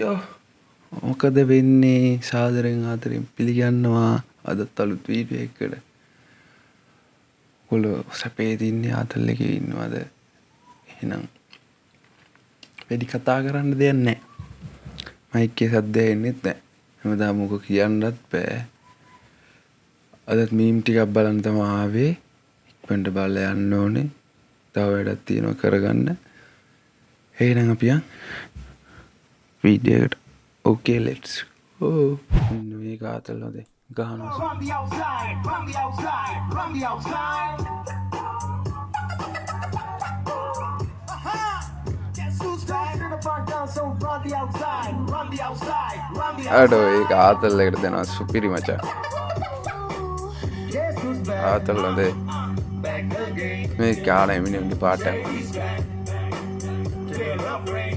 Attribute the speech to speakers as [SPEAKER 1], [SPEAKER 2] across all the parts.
[SPEAKER 1] යෝ මොකද වෙන්නේ සාදරෙන් ආදරෙන් පිළිගන්නවා අදත් අලුත් වීඩියෝ එකකට. ඔයගොල්ලෝ සැපේ දින්නේ ආතල් එකේ ඉන්නවද? එහෙනම් වැඩි කතා කරන්න දෙයක් නැහැ. මයික් එකේ සද්දය එන්නෙත් නැහැ. හැමදාම මොකක් කියන්නත් බෑ. අදත් මීම් ටිකක් බලන්න තමයි ආවේ. ඉක්මනට බලලා යන්න ඕනේ. තව වැඩක් තියෙනවා කරගන්න. එහෙනම් අපි යන් වීඩියෝ එකට. Okay, let's go. මේක ආතල්වද ගහනවා.
[SPEAKER 2] Run the outside, run the outside, run the outside. Guess who's back in the front door? So run the outside, run the outside, run the outside.
[SPEAKER 1] අඩෝ ඒක ආතල් එකට දෙනවා සුපිරි මචං.
[SPEAKER 2] Guess who's back?
[SPEAKER 1] ආතල්වද
[SPEAKER 2] Back again.
[SPEAKER 1] මේ කාණ එමිනෙම්ගේ පාට එක.
[SPEAKER 2] He's back. Today love rain.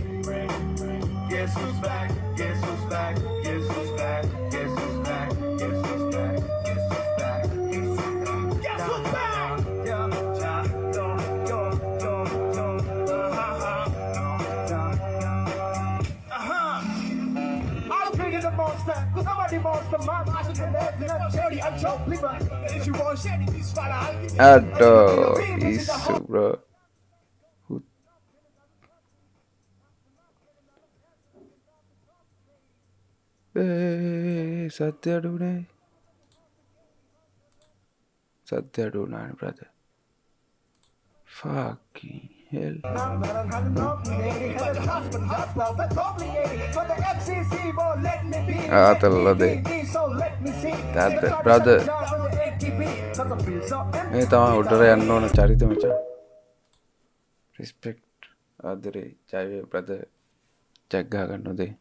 [SPEAKER 2] Guess who's back? Guess who's back? Guess who's back? Guess who's back? Guess who's back? Guess who's back? Guess who's back? I'm bringing the monster, 'cause I'm the monster, man. I should have left in a charity, I'm Joe Flipper. If you want shit, this fella, I'll give you.
[SPEAKER 1] අඩෝ ඉස්සු bro. සත්‍ය අඩුනේ. සත්‍ය අඩුනානේ brother. Fucking hell. ආතල්වද that brother. මේ තමයි උඩට යන්න ඕන චරිත මචං. respect ආදරේ ජය brother. චෙක් ගහ ගන්න උදේ.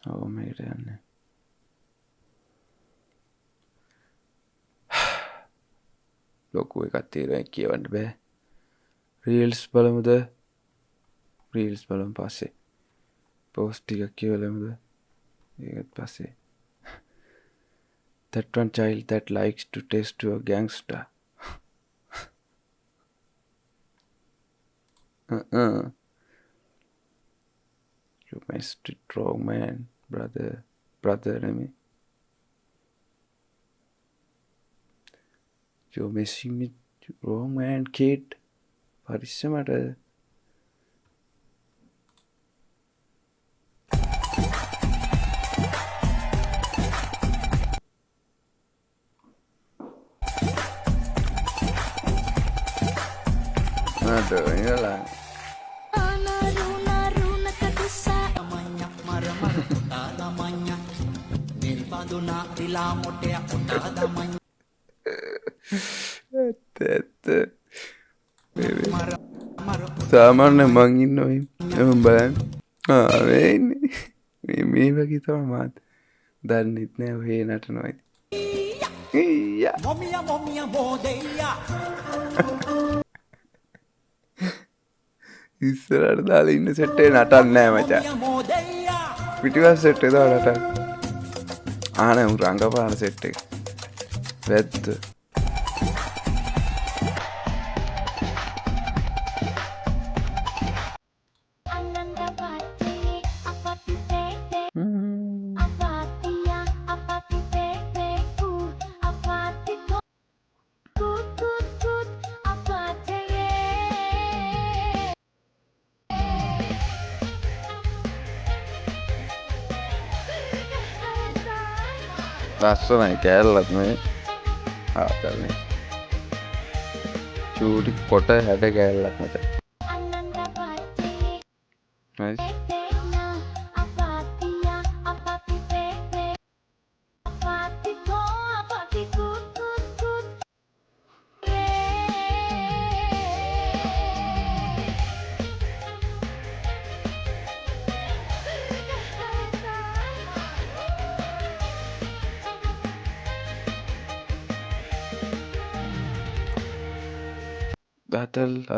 [SPEAKER 1] ඔව් මේකට යන්නේ. ලොකු එකක් තියෙනවා කියවන්න බෑ. රීල්ස් බලමුද? රීල්ස් බලමු පස්සේ. පෝස්ට් ටිකක් කියවලමුද? ඒකත් පස්සේ. That one child that likes to test your gangster. You messed it wrong, man. Brother, I mean. You're messing it wrong, man, kid. පරිස්සමට. අඩෝ ඉනලා. සාමාන්‍ය මං ඉන්නවා එම බලන්න. මේ ඉන්නේ මේ වගේ තමයි මාත් දන්නෙත් නෑ ඔහේ නටනවා ඊයා
[SPEAKER 3] මොමියා මොමියා බෝදෙයියා
[SPEAKER 1] ඉස්සරහට දාලා ඉන්න සෙට් එක නටන්නේ නෑ මචං. පිටිපස්ස සෙට් එක දාලා නටන. ආනේ උන් රංගපාන සෙට් එක. වැද්ද. ලස්සනයි කෑල්ලත් මේ ආතල්නේ චූටි කොට හැඩ කෑල්ලක් මචං. nice.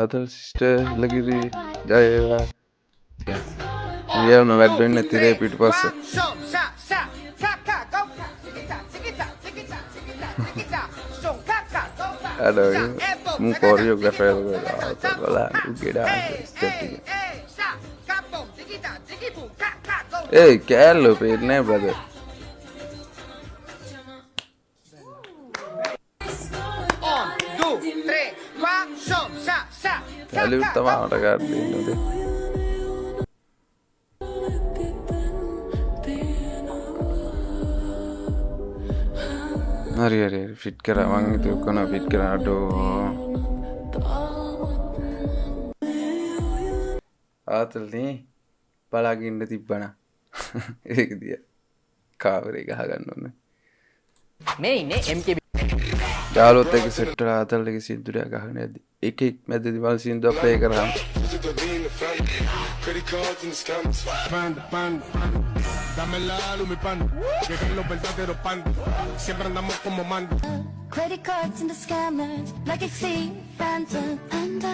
[SPEAKER 1] ආතල් සිස්ටර් ලගිරි ජය වේවා. යන්න වැඩ වෙන්නේ තිරේ පිටිපස්ස. Aduh, mau koreografer atau lah, udah estetik. Kalau pernah brother. Kalau utama orang kan ini. Hari fit kera mang itu kena fit kera aduh. Atul nih, palagi ini tiba na. Ini dia. Cover ගහගන්න ඕනේ.
[SPEAKER 4] මේ ඉන්නේ MKB
[SPEAKER 1] යාළුවොත් එක්ක set වෙලා අතල් එක සින්දුරයක් ගහගෙන යද්දි එකෙක් මැදදී වල් සින්දුවක් ප්ලේ කරාම
[SPEAKER 5] Dámela luz, mi pan, que son los verdaderos pan. Siempre andamos como man.
[SPEAKER 6] Credit cards and the scammers, like a thief, phantom, and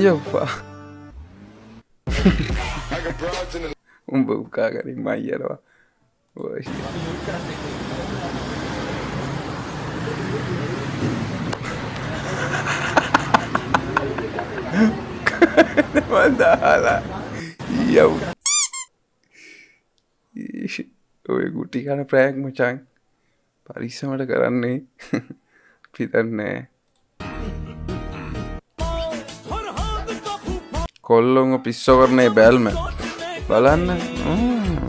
[SPEAKER 1] යෝපා. උඹ උකාගරින් මයියරවා. ඔය. මන්දාලා. යව්. ඔය ගුටි කන ප්‍රෑන්ක් මචං. පරිස්සමට කරන්නේ. පිටන්නේ. කොල්ලොන්ව පිස්සෝ කරන ඒ බැල්ම බලන්න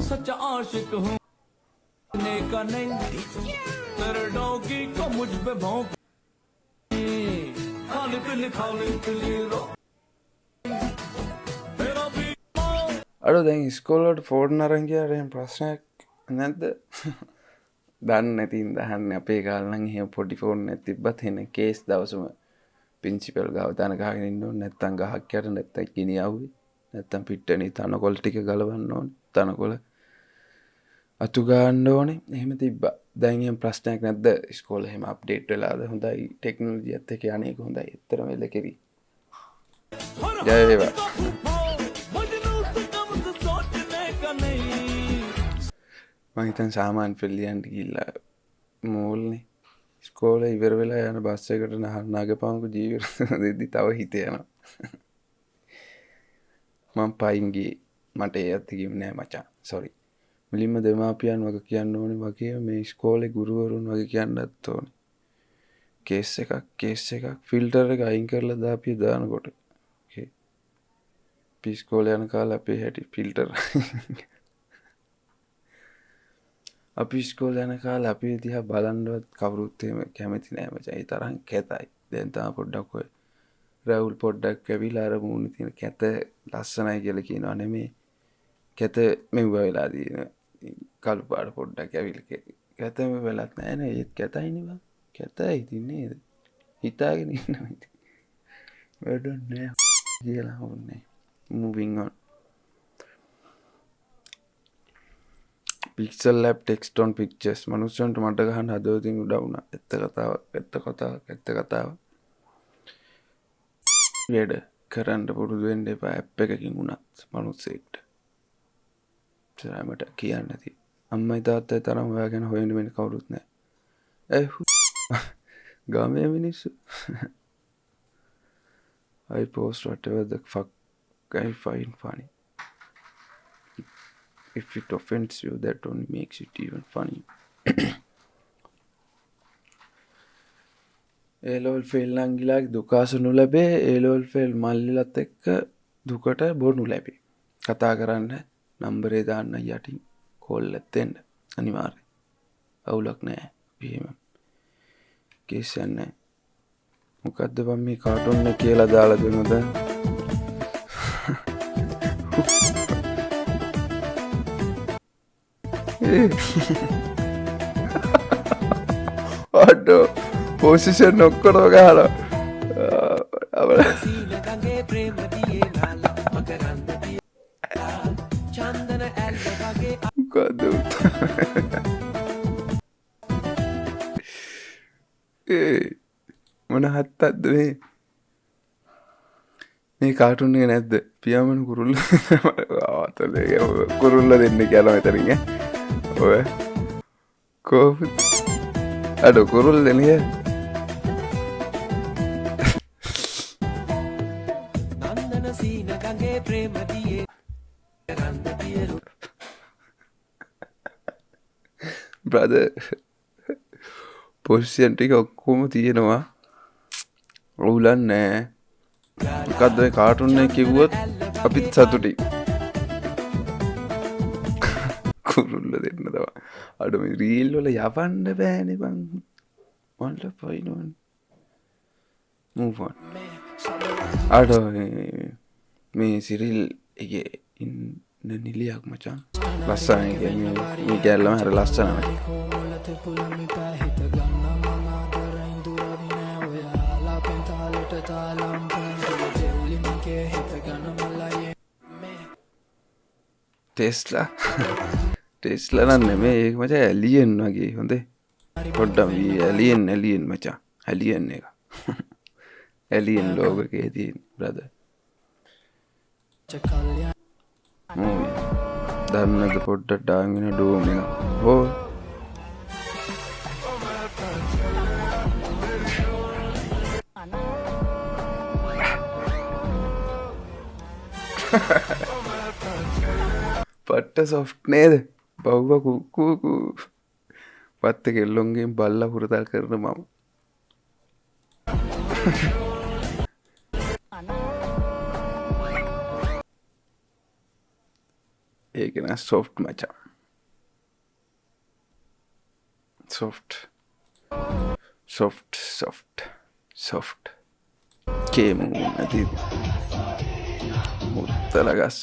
[SPEAKER 3] सच्चा आशिक हूँ का नहीं तेरे डॉगी को मुझ पे भौंक खाली पिली रो तेरा भी
[SPEAKER 1] අඩු දැන් ඉස්කෝලට ෆෝර්න් අරන් ගියාට එහෙම ප්‍රශ්නයක් නැද්ද දන්නේ නැති ඉඳ අහන්නේ අපේ කාලේ නම් එහෙම පොඩි ෆෝන් එකක් තිබ්බත් එන කේස් දවසම ප්‍රින්සිපල් ගාව දාන ගහගෙන ඉන්න ඕනේ නැත්තම් ගහක් යට නැත්තම් ගිනි යව්වේ නැත්තම් පිට්ටනේ තනකොළ ටික ගලවන්න ඕනේ තනකොළ අතු ගන්න ඕනේ එහෙම තිබ්බා දැන් එහෙම ප්‍රශ්නයක් නැද්ද ඉස්කෝලේ එහෙම අප්ඩේට් වෙලාද හොඳයි ටෙක්නොලොජියත් එක්ක යන්නේ හොඳයි ඇත්තටම වෙල කෙරි ජය වේවා මම හිතන් සාමාන්‍ය පෙළියන්ට ගිහිල්ලා මූල්නේ ඉස්කෝලේ ඉවර වෙලා යන බස් එකකට නගපංකු ජීවිත දෙද්දි තව හිත යනවා මම පයින් ගියේ මට ඒ අත් කිව්වේ නෑ මචං සෝරි මුලින්ම දෙමාපියන් වගේ කියන්න ඕනේ වගේ මේ ඉස්කෝලේ ගුරුවරුන් වගේ කියන්නත් ඕනේ කේස් එකක් ෆිල්ටර් එක අයින් කරලා දාපිය දානකොට ඕකේ ඉස්කෝලේ යන කාලේ අපේ හැටි ෆිල්ටර් අපි ඉස්කෝලේ යන කාලේ අපි දිහා බලන්නවත් කවුරුත් එහෙම කැමති නෑ මචං ඒ තරම් කැතයි දැන් තා පොඩ්ඩක් ඔය රවුල් පොඩ්ඩක් ඇවිලා අර මූණේ තියෙන කැත ලස්සනයි කියලා කියනවා නෙමෙයි කැත මෙව්ව වෙලා දින කළු පාට පොඩ්ඩක් ඇවිල්ලා කැත මෙව් වෙලත් නෑ නේ ඒත් කැතයි නේ බං කැතයි ඉතින් නේද හිතාගෙන ඉන්නවා ඉතින් වැඩක් නෑ කියලා හොන්නේ moving on Pixel Lab text on pictures මනුස්සයන්ට මට ගහන්න හදවතින් උඩ වුණා ඇත්ත කතාව වැඩ කරන්න පුරුදු වෙන්න එපා ඇප් එකකින් වුණත් මනුස්සයෙක්ට මට කියන්න නැති අම්මයි තාත්තයි තරම් ඔයා ගැන හොයන්න වෙන කවුරුත් නැහැ ගාමේ මිනිස්සු I post whatever the fuck I find funny if it offends you that only makes it even funny A-level fail නම් ගිලාගේ දුකාසනු ලැබේ A-level fail මල්ලිලත් එක්ක දුකට බොනු ලැබේ කතා කරන්න නම්බරේ දාන්න යටින් කෝල් එකක් දෙන්න අනිවාර්යයෙන් අවුලක් නැහැ එහෙම කේස් නැහැ මොකද්ද බම් මේ කාටුන් එක කියලා දාලා දෙන්නද අඩෝ පොසිෂන් ඔක්කොම ගහලා
[SPEAKER 3] लगे प्रेम दिए नाल मकरंद दिए चंदन एल लगे
[SPEAKER 1] මොකද්ද මොන හත්තක්ද මේ කාටුන් එක නැද්ද පියාඹන කුරුල්ල ආතලේ කුරුල්ල දෙන්න කියලා මෙතනින් ඔය කොහොමද අඩෝ කුරුල් දෙනිය
[SPEAKER 3] නන්දන සීන ගඟේ ප්‍රේමදියේ රන්ද පියරු
[SPEAKER 1] බ්‍රද පොසිෂන් ටික ඔක්කොම තියෙනවා අවුලක් නෑ මොකද්ද ඔය කාටුන් එක කිව්වොත් අපිත් සතුටින් කුරුල්ල දෙන්න තමයි අඩෝ මේ රීල් වල යවන්න බෑනේ බං මල්ට පයින්නවනේ move on අඩෝ මේ සිරිල් එකේ ඉන්න නිලියක් මචං ලස්සනයි කියන්නේ මේ කැල්ලම හරි ලස්සනයි ටෙස්ලා නම් නෙමෙයි ඒක මචං ඇලියන් වගේ හොඳේ පොඩ්ඩක් ඇලියන් මචං ඇලියන් එක ඇලියන් ලෝකයේ තියෙන බ්‍රදර් මූවි දන්නද පොඩ්ඩක් ඩාගෙන ඩෝම් එක හෝ පට්ට සොෆ්ට් නේද බව්ව කුක්කු පත්ත කෙල්ලොන්ගෙන් බල්ලා හුරතල් කරන මම ඒක න සොෆ්ට් මචං සොෆ්ට් කේමු නැති මුත්තල ගස්ස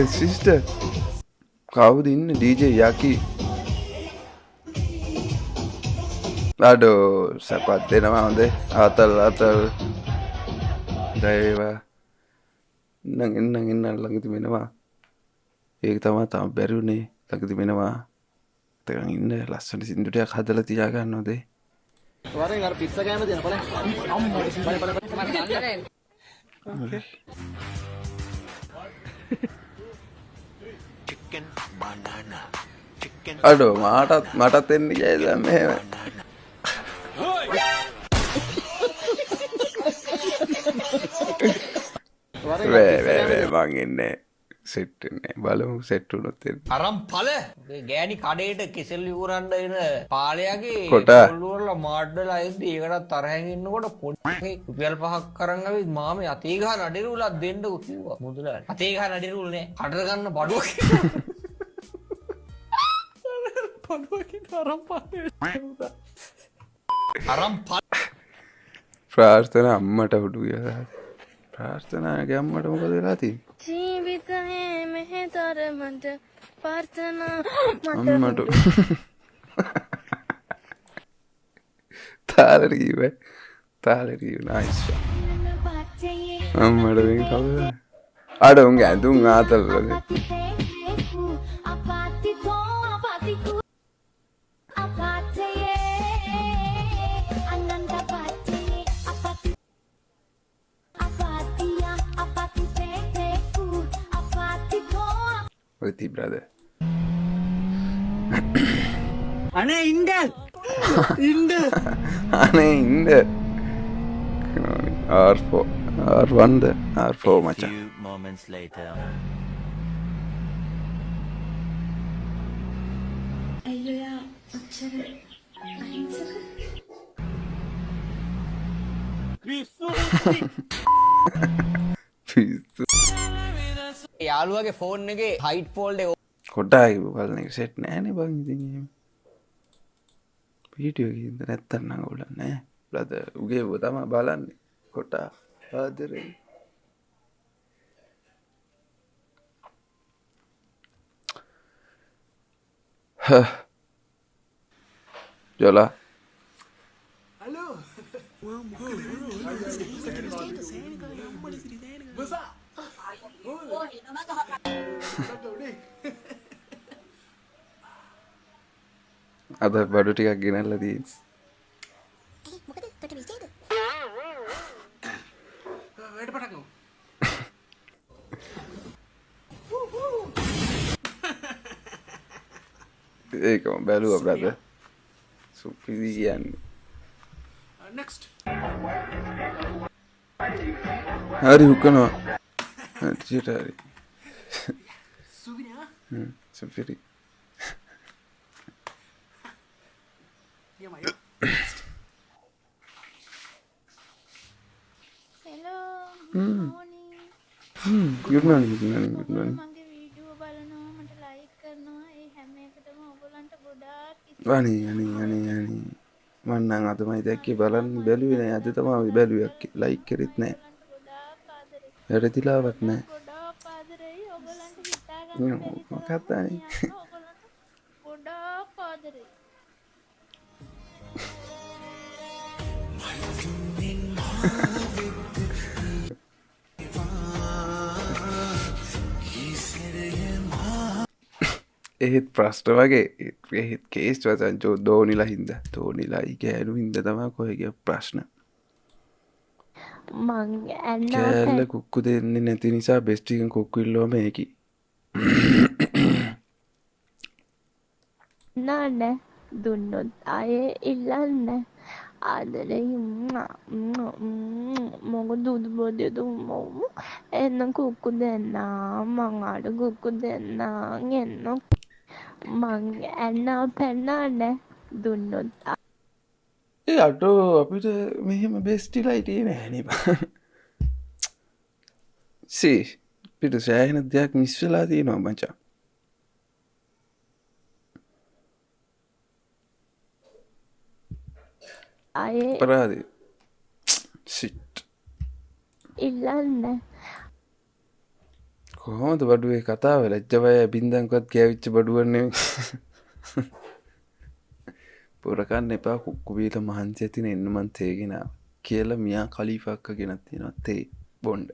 [SPEAKER 1] සිස්ටර් කවුද ඉන්න ඩීජේ යකි අඩෝ සැපත් දෙනවා හොඳේ ආතල් දයවා එන්න ළඟති වෙනවා ඒක තමා තම බැරිුණේ ළඟති වෙනවා තකන් ඉන්න ලස්සන සිින්දුටයක් හදල තියාගන්න නොදේ
[SPEAKER 4] වරෙන් අර පිස්සා කෑම දෙන්න බලන්න.
[SPEAKER 1] අඩෝ මටත් එන්න කියයිද මෙහෙම වේ මං එන්නේ සෙට් වෙන්නේ බලමු සෙට් වුණොත් එන්න
[SPEAKER 4] අරන් ඵල ගෑණි කඩේට කෙසෙල් ඉවරන්න එන පාලයාගේ
[SPEAKER 1] කොටා.
[SPEAKER 4] ඔළුවල මාඩ්ඩලා එද්දි ඒකටත් තරහෙන් ඉන්නකොට පොඩි රුපියල් 5ක් කරන් ආවි මාමේ අතේ ගහන අඩිරුලක් දෙන්නකෝ කිව්වා මුදලාට අතේ ගහන අඩිරුල් නේ කඩර ගන්න බඩුව පඩුවකින් අරන් ඵල
[SPEAKER 1] ප්‍රාර්ථනා අම්මට උඩු ගියා ප්‍රාර්ථනාගේ අම්මට මොකද වෙලා තියෙන්නේ
[SPEAKER 6] ජීවිතයේ මෙහෙතරමට ප්‍රාර්ථනා
[SPEAKER 1] අම්මට තාලට කිව්වේ නයිස් අම්මට වෙන් කවුද අඩ උන්ගේ ඇඳුම් ආතල් වගේ with brother
[SPEAKER 3] අනේ ඉන්න
[SPEAKER 1] R1 මචං
[SPEAKER 7] few moments later.
[SPEAKER 6] අයියෝ අච්චර අහිංසක
[SPEAKER 4] යාළුවගේ ෆෝන් එකේ හයිට් ෆෝල්ඩ් එක
[SPEAKER 1] කොටායි බලන එක සෙට් නෑනේ බං ඉතින් එහෙම වීඩියෝ එකකින්ද නැත්තම් නම් ඕලක් නෑ බ්‍රදර් උගේ ඔය තමයි බලන්නේ කොටා ආදරේ ජොලා අද බඩු ටිකක් ගෙනල්ලා තියෙන්නේ.
[SPEAKER 6] මොකද තොට විශ්ේද?
[SPEAKER 3] වැඩ පටන් ගමු.
[SPEAKER 1] ඒකම බැලුවා බ්‍රදර්. සුපිරි කියන්නේ.
[SPEAKER 5] next.
[SPEAKER 1] හරි හුකනවා. හරියට හරි. සුපිරි.
[SPEAKER 6] Hello. Morning.
[SPEAKER 1] good morning.
[SPEAKER 6] මගේ වීඩියෝ බලනවා මට ලයික් කරනවා ඒ හැම එකටම ඔයගොල්ලන්ට ගොඩාක්
[SPEAKER 1] අනේ මම නම් අදමයි දැක්කේ බලන්න බැලුවේ නෑ. අද තමයි බැලුවේ. ලයික් කරෙත් නෑ.
[SPEAKER 6] ගොඩාක් ආදරේ.
[SPEAKER 1] වැඩිලාවක් නෑ.
[SPEAKER 6] ගොඩාක් ආදරේ ඔයගොල්ලන්ට හිතා ගන්න බැරි
[SPEAKER 1] මොකක්ද අනේ?
[SPEAKER 6] ඔයගොල්ලන්ට ගොඩාක් ආදරේ.
[SPEAKER 1] එහෙත් ප්‍රශ්න වගේ එහෙත් කේස් වචන් දෝනිලා හින්දා ධෝනිලායි ගෑනු හින්දා තමයි කොහෙ ගිය ප්‍රශ්න.
[SPEAKER 7] මං ඇන්න
[SPEAKER 1] කෑල්ල කුක්කු දෙන්නේ නැති නිසා බෙස්ට් එකෙන් කුක්කු ඉල්ලුවම ඒකි.
[SPEAKER 7] නෑ දුන්නොත් ආයේ ඉල්ලන්න ආදරේ මොකද දුදු බොදේ දුමු එන්න කුක්කු දෙන්න මං ආඩ කුක්කු දෙන්න එන්න මං ඇන්න පෙන්නන්න දුන්නොත්
[SPEAKER 1] ඒ අටෝ අපිට මෙහෙම බෙස්ටිලා හිටියේ නෑනේ බං. සී පිට සෑහෙන දෙයක් මිස් වෙලා තියෙනවා මචං.
[SPEAKER 7] ආයේ
[SPEAKER 1] අපරාධේ. සිට්.
[SPEAKER 7] ඉල්ලන්න
[SPEAKER 1] කොහොමද බඩුවේ කතාව ලැජ්ජ බය බින්දන්කවත් ගෑවිච්ච බඩුවක් නෙමෙයි. පොරකන්න එපා කුක්කු බීලා මහන්සි ඇතින එන්න මං තේ ගෙනාවා කියලා මියා ඛලීෆා අක්කා ගෙනත් තියෙනවා තේ බොණ්ඩ.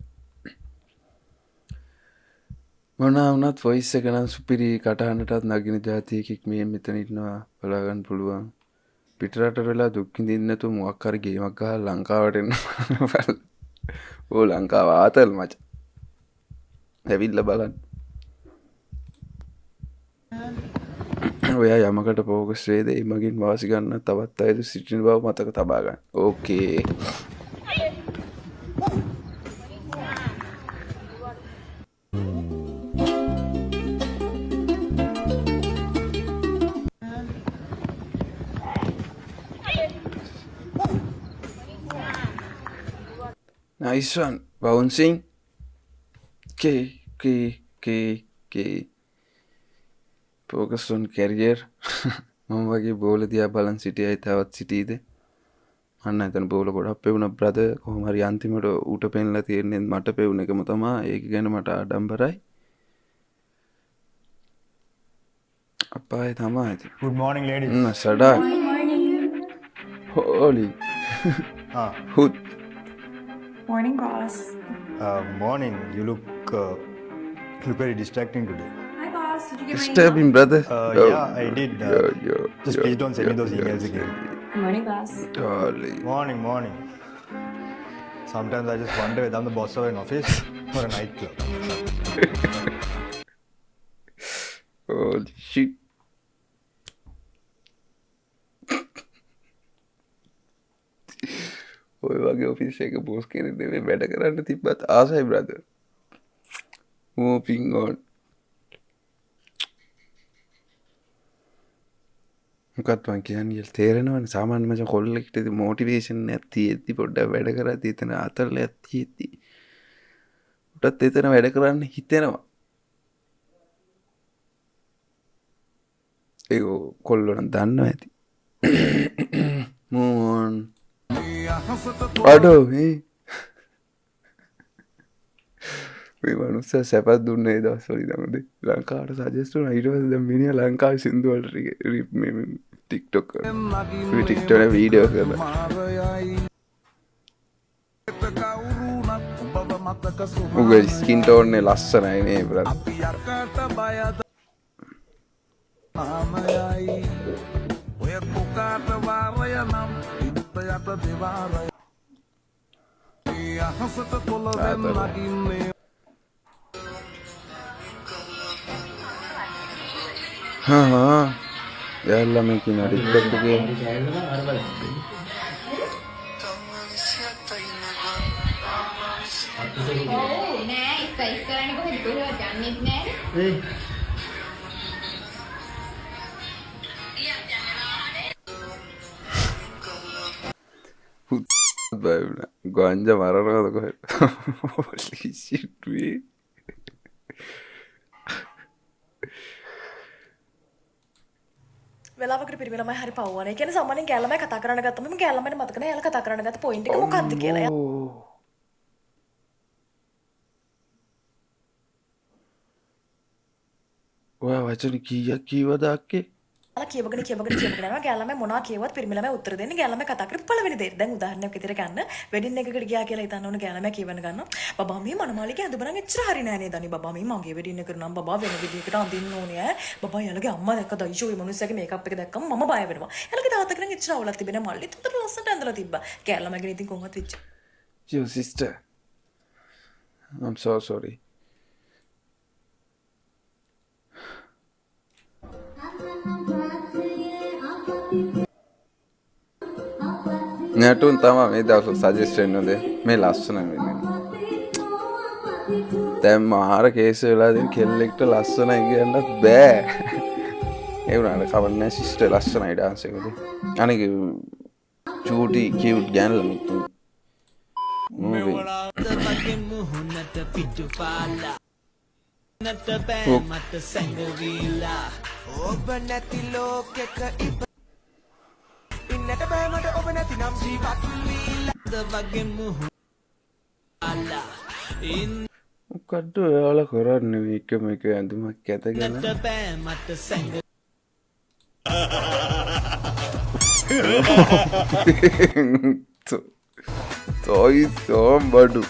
[SPEAKER 1] මොනවා වුණත් වොයිස් එක නම් සුපිරි කටහඬටත් නගින જાතියකෙක් මේ මෙතන ඉන්නවා බලා ගන්න පුළුවන්. පිටරට වෙලා දුක් විඳින්න නැතුව මොකක් හරි ගේමක් ගහලා ලංකාවට එන්න බලන්න. ඕ ලංකාව ආතල් මචං. ඇවිල්ලා බලන්න. ඔයා යමකට ෆෝකස් වේද ඒ මගින් වාසි ගන්න තවත් අයද සිටින බව මතක තබා ගන්න. ඕකේ. Nice one. Bouncing. Okay. Focus on career. මම වගේ බෝල දිහා බලන් සිටියයි තවත් සිටීද? අන්න එතන බෝල ගොඩක් පෙවුණා බ්‍රදර්. කොහොම හරි අන්තිමට ඌට පෙන්ලා තියෙන්නේ මට පෙවුන එකම තමයි. ඒක ගැන මට ආඩම්බරයි. අපායේ තමයි.
[SPEAKER 8] Good morning, ladies.
[SPEAKER 1] සඩා. Holy. Hood.
[SPEAKER 9] Morning, boss.
[SPEAKER 8] Morning. You look very distracting today.
[SPEAKER 9] Hi, boss. Did you get my
[SPEAKER 1] Disturbing, brother.
[SPEAKER 8] Yeah, I did. Just please don't send me those emails again.
[SPEAKER 9] Good morning, boss.
[SPEAKER 1] Darling.
[SPEAKER 8] Morning. Sometimes I just wonder whether I'm the boss of an office or a nightclub.
[SPEAKER 1] Holy shit. ඔය වගේ office එක බෝස් කෙනෙක් නෙමෙයි වැඩ කරන්න තිබ්බත් ආසයි brother. Moving on. මොකක්ද මං කියන්නේ තේරෙනවනේ සාමාන්‍ය මචං කොල්ලෙක්ට මොටිවේෂන් එකක් තියෙද්දි පොඩ්ඩක් වැඩ කරද්දි එතන අතරලයක් තියෙද්දි උටත් එතන වැඩ කරන්න හිතෙනවා. ඒක කොල්ලෝ නම් දන්නවා ඇති. Move on. අඩෝ මේ මනුස්සයා සැපත් දුන්නේ ඒ දවස්වල ඉඳන්ද ලංකාවට සජෙස්ට් වුණා. ඊට පස්සේ දැන් මිනිහා ලංකාවේ සින්දු වලට මේ TikTok වීඩියෝ කරලා උගේ ස්කින් ටෝන් එක ලස්සනයි නේ brother. Yaalla me kina TikTok එකේ
[SPEAKER 6] ඔව් නෑ ඉස්සයිස් කරන්නේ කොහෙද කොහෙවත් යන්නෙත් නෑනේ.
[SPEAKER 1] බයිුණා ගංජ මරනවද කොහෙද holy shit we
[SPEAKER 10] වෙලාවකට පිරිමිලමයි හරි පව්වන. ඒ කියන්නේ සාමාන්‍යයෙන් කැලමයි කතා කරන්න ගත්තම මම කැලමයි මතක නැහැ. යාලා කතා කරන්න ගත්ත පොයින්ට් එක මොකක්ද කියලා.
[SPEAKER 1] ඔයා වචන කීයක් කීවද අක්කේ?
[SPEAKER 10] යාලා කියවගෙන යනවා. කැලමයි මොනවා කියවත් පිරිමිලමයි උත්තර දෙන්නේ. කැලමයි කතා කරපු පළවෙනි දේ. දැන් උදාහරණයක් විදිහට ගන්න වෙඩින් එකකට ගියා කියලා හිතන්න ඕන කැලමයි කියවන ගන්නවා. බබා මේ මනමාලිගේ ඇඳුම නම් එච්චර හරි නෑ නේද? අනේ බබා මේ මගේ වෙඩින් එකට නම් බබා වෙන විදිහකට අඳින්න ඕනේ ඈ. බබා යාලගේ අම්මා දැක්ක දයිෂෝ මේ මිනිස්සගේ මේකප් එක දැක්කම මම බය වෙනවා. යාලගේ තාත්තගේ නම් එච්චර අවුලක් තිබෙන්නේ නැහැ. මල්ලිත් උතර ලස්සනට ඇඳලා තිබ්බා. කැලමයිගෙන ඉතින් කොහොමද වෙච්ච?
[SPEAKER 1] Your sister. I'm so sorry. නැටුන් තමයි මේ දවස් සජෙස්ට් වෙන්නේ මේ ලස්සන වෙන්නේ. දැන් මාර කේස් වෙලා දෙන කෙල්ලෙක්ට ලස්සනයි කියන්නත් බෑ. ඒ වුණාට කවන්නේ සිස්ටර් ලස්සනයි ඩාන්ස් එකද. අනික චූටි කියුට් ගෑනු ළමෙක්.
[SPEAKER 3] මුහුණට පිටුපාලා නැත බෑ මට සැඟවිලා ඔබ නැති ලෝකෙක ඉන්නට බෑ මට ඔබ නැති නම් ජීවත් වීලා වගේ මුහුණලා
[SPEAKER 1] මොකද්ද ඔයාලා කරන්නේ මේක ඇඳුමක් ඇතගෙන
[SPEAKER 3] නැත බෑ මට සැඟ
[SPEAKER 1] Toy somebody.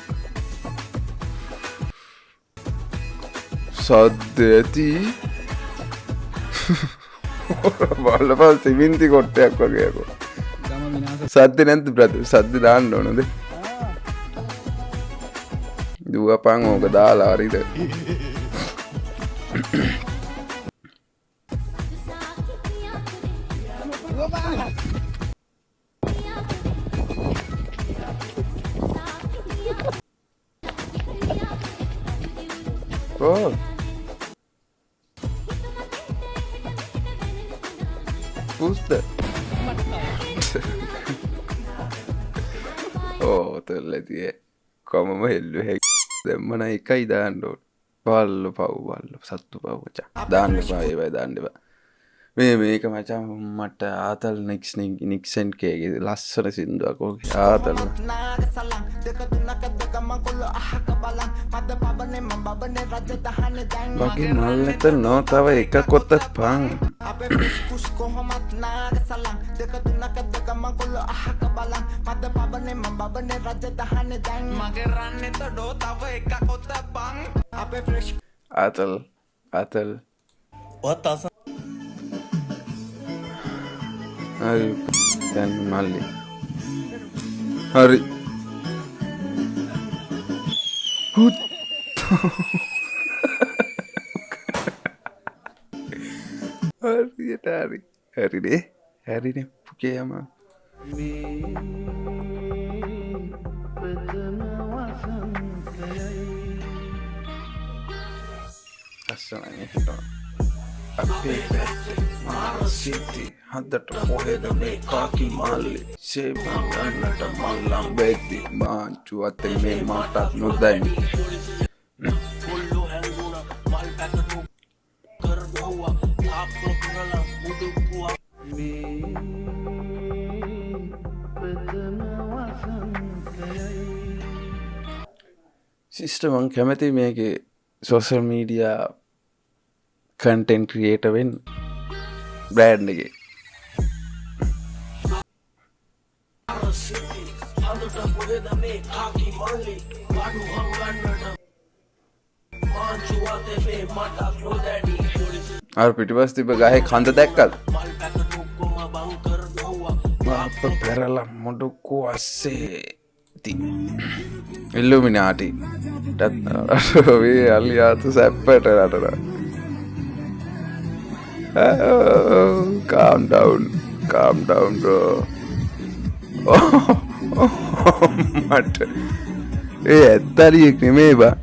[SPEAKER 1] සද්දේති බලපන් සිමෙන්ති කොටයක් වගේ යකෝ. සද්ද නැද්ද බ්‍රදර්? සද්ද දාන්න ඕනද? දුවපන් ඕක දාලා හරිද? Oh. Who's that? Oh, තෙල්ලතිය. කොමම හෙල්ලුවේ දැම්මන එකයි දාන්න ඕන. බල්ල පව් සත්තු පව් මචං. දාන්න එපා ඒවයි දාන්න එපා. මේක මචං මට ආතල් නික්සන් කේගේ ලස්සන සින්දුවක් ඕකේ ආතල්. බගේ මල් නැත නෝ තව එක කොත්ත පං. ආතල් හරි දැන් මල්ලි හරි හරිනේ පුකේ යම ලස්සනයි හිටා අපේ පැත්තේ මාර සිටි හදට කොහෙද මේ කාකි මල්ලි සේබන් ගන්නට මල්ලම් වෙද්දි මාංචු අතේ මේ මාටත් නොදැනි සිස්ටර් මං කැමති මේකේ සෝෂල් මීඩියා කන්ටෙන්ට් ක්‍රියේටර් වෙන්න බ්‍රෑන්ඩ් එකේ අර පිටිපස්ස තිබ්බ ගහේ කඳ දැක්කද? අප පෙරලා මොඩුකෝ අස්සේති ඉල්ලුමිනාටි වේ අලියාතු සැප්පට රටට Calm down bro. මට ඒ ඇත්තරියෙක් නෙමේ බා.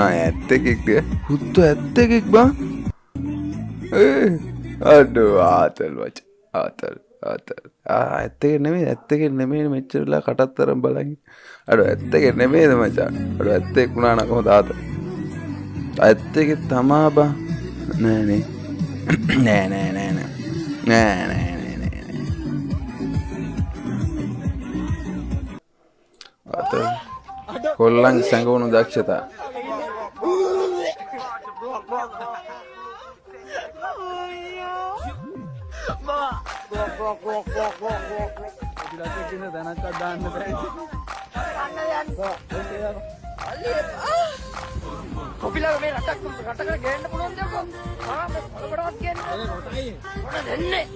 [SPEAKER 1] ඇත්තෙකෙක් හුත්තු ඇත්තෙකෙක් බා. අඩෝ ආතල් වච ආතල් ඇත්තෙක නෙමේ මෙච්චරලා කටත් තරම් බලන්. අඩෝ ඇත්තෙක නෙමේද මචං. අඩෝ ඇත්තෙක් වුණා නම් කොහොමද ආතල්. ඇත්තෙක තමා බා. නෑ කොල්ලන් සැඟවුණු දක්ෂතා.
[SPEAKER 4] කොපිලා මේ රටකට ගේන්න පුළුවන් දෙයක් කොහොමදවත් කියන්නේ මොන දෙන්නේ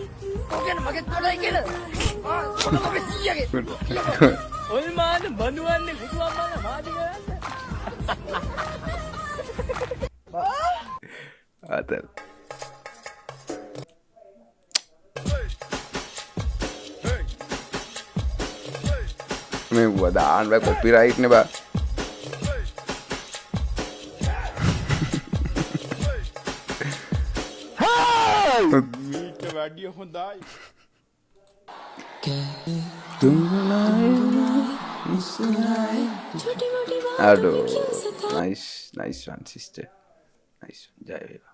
[SPEAKER 4] ඔකෙන් මගෙත් කොටයි කියලා ඔබේ සීයාගේ ඔය මාන බඳුවන්නේ බුදුන් මාදි කරන්නේ
[SPEAKER 1] ආතල් මේ වදාන් බෑ කොපිරයිට් නේ බා.
[SPEAKER 5] මීට වැඩිය හොඳයි.
[SPEAKER 1] Aduh, nice one, sister. Nice one, jaya veva.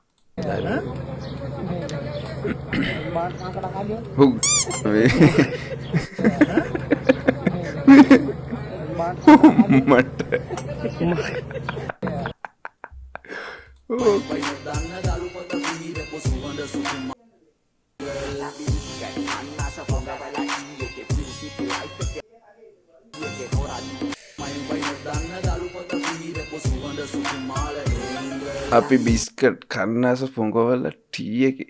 [SPEAKER 1] Api biscuit karena sepongko wala tea ki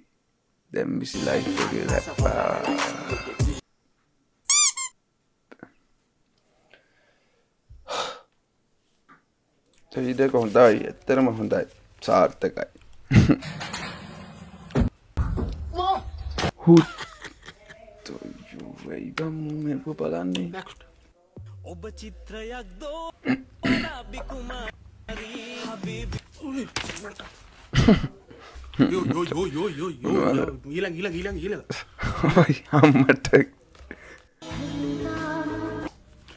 [SPEAKER 1] dem bisi life ke lappa jadi ko hondai etterama hondai saarthakai hut to you ei bam me ko balanne
[SPEAKER 3] ඔබ චිත්‍රයක් දෝ ඔබ කුමාරී හබීබි
[SPEAKER 5] ඊළඟ
[SPEAKER 1] oi අම්මට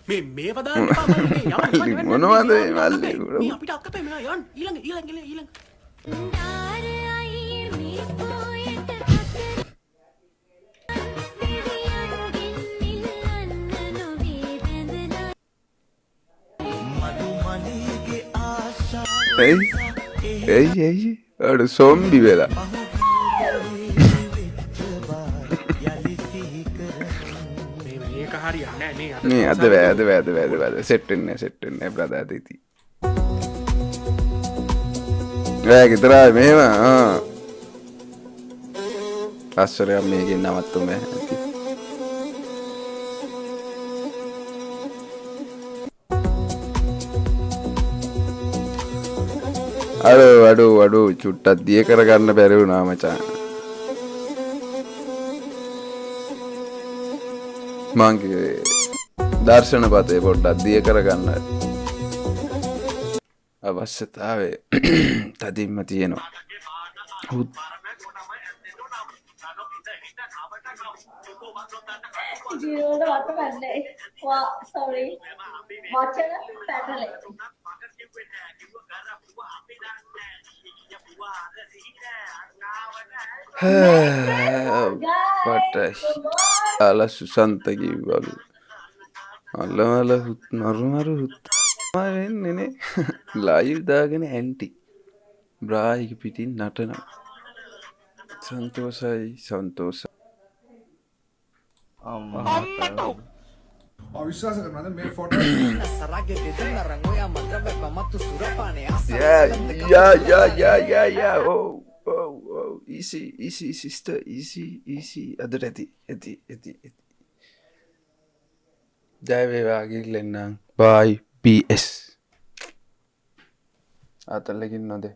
[SPEAKER 5] මේ වදාන්න එපා මල්ලි
[SPEAKER 1] මොනවද මේ මල්ලි
[SPEAKER 5] මේ අපිට අක්කපේ මෙයා යන්න ඊළඟ
[SPEAKER 1] ei aduh zombie bela
[SPEAKER 5] මේක හරියන්නේ නෑ
[SPEAKER 1] නේ අද set වෙන්නේ brother අද ඉති ගෙදරයි මෙහෙම අස්සරයක් මේකෙන් නවත්තුම ඇති අඩෝ චුට්ටක් දිය කරගන්න බැරි වුණා මචං. මං කිව්වේ දර්ශන පතේ පොඩ්ඩක් දිය කරගන්න අවශ්‍යතාවය තදින්ම තියෙනවා. Patah ala susanta giwalu ala hut maru hut mane live dagane anti bra එක පිටින් නටනවා සන්තෝෂයි
[SPEAKER 8] අම්මා
[SPEAKER 5] අවිශ්වාස කරනවද මේ ෆොටෝ
[SPEAKER 4] සරාගේ දෙන්න රං ඔයා මද්දව බමත්තු සුරපානේ
[SPEAKER 1] yeah oh easy sister easy අදට ඇති ජය වේවා ගිහින් bye ps ආතල්ලකින් නොදේ